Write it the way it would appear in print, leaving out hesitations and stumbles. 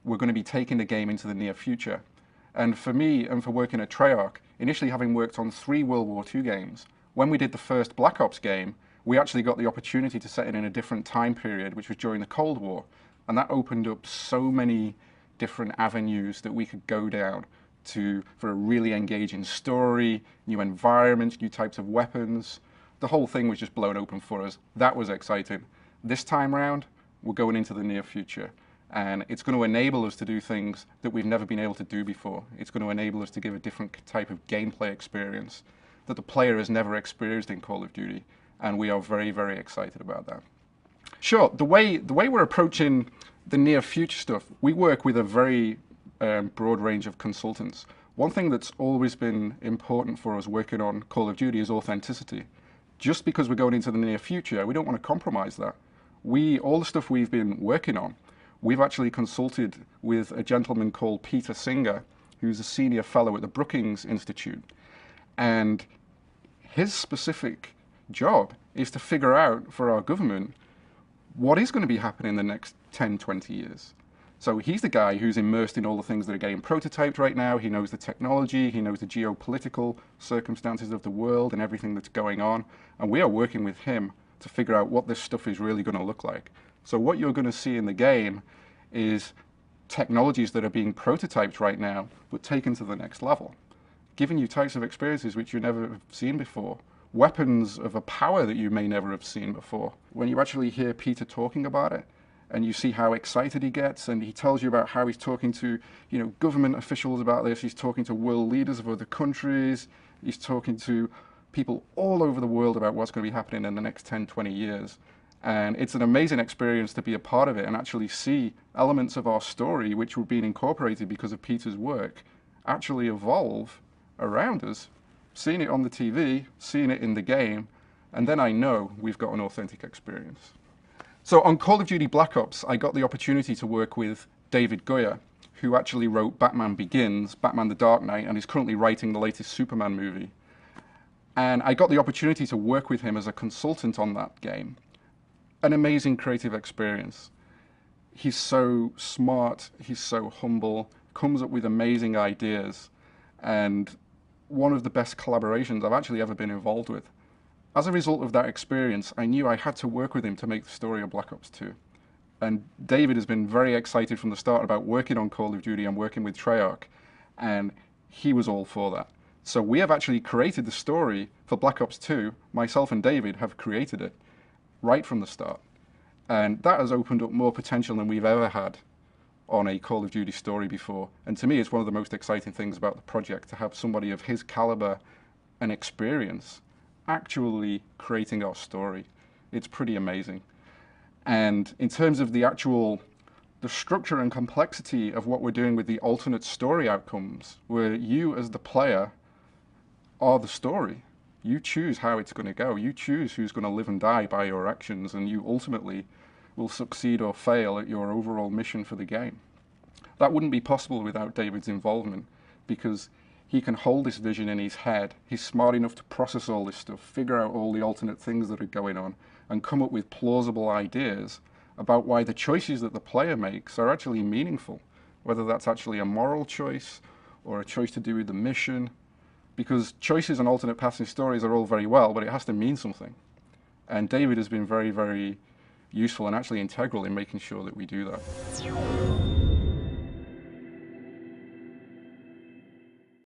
we're going to be taking the game into the near future. And for me, and for working at Treyarch, initially having worked on 3 World War II games, when we did the first Black Ops game, we actually got the opportunity to set it in a different time period, which was during the Cold War. And that opened up so many different avenues that we could go down for a really engaging story, new environments, new types of weapons. The whole thing was just blown open for us. That was exciting. This time round, we're going into the near future. And it's going to enable us to do things that we've never been able to do before. It's going to enable us to give a different type of gameplay experience that the player has never experienced in Call of Duty. And we are very, very excited about that. Sure, the way we're approaching the near future stuff, we work with a very broad range of consultants. One thing that's always been important for us working on Call of Duty is authenticity. Just because we're going into the near future, we don't want to compromise that. All the stuff we've been working on, we've actually consulted with a gentleman called Peter Singer, who's a senior fellow at the Brookings Institute. And his specific job is to figure out for our government what is going to be happening in the next 10, 20 years. So he's the guy who's immersed in all the things that are getting prototyped right now. He knows the technology, he knows the geopolitical circumstances of the world and everything that's going on. And we are working with him to figure out what this stuff is really going to look like. So what you're going to see in the game is technologies that are being prototyped right now, but taken to the next level, giving you types of experiences which you never have seen before, weapons of a power that you may never have seen before. When you actually hear Peter talking about it, and you see how excited he gets, and he tells you about how he's talking to, government officials about this, he's talking to world leaders of other countries, he's talking to people all over the world about what's going to be happening in the next 10, 20 years. And it's an amazing experience to be a part of it and actually see elements of our story, which were being incorporated because of Peter's work, actually evolve around us, seeing it on the TV, seeing it in the game, and then I know we've got an authentic experience. So on Call of Duty Black Ops, I got the opportunity to work with David Goyer, who actually wrote Batman Begins, Batman the Dark Knight, and is currently writing the latest Superman movie. And I got the opportunity to work with him as a consultant on that game. An amazing creative experience. He's so smart, he's so humble, comes up with amazing ideas, and one of the best collaborations I've actually ever been involved with. As a result of that experience, I knew I had to work with him to make the story of Black Ops 2. And David has been very excited from the start about working on Call of Duty and working with Treyarch, and he was all for that. So we have actually created the story for Black Ops 2. Myself and David have created it right from the start. And that has opened up more potential than we've ever had on a Call of Duty story before. And to me, it's one of the most exciting things about the project, to have somebody of his caliber and experience actually creating our story. It's pretty amazing. And in terms of the structure and complexity of what we're doing with the alternate story outcomes, where you as the player are the story. You choose how it's going to go. You choose who's going to live and die by your actions, and you ultimately will succeed or fail at your overall mission for the game. That wouldn't be possible without David's involvement, because he can hold this vision in his head. He's smart enough to process all this stuff, figure out all the alternate things that are going on, and come up with plausible ideas about why the choices that the player makes are actually meaningful, whether that's actually a moral choice or a choice to do with the mission, because choices and alternate paths in stories are all very well, but it has to mean something. And David has been very, very useful and actually integral in making sure that we do that.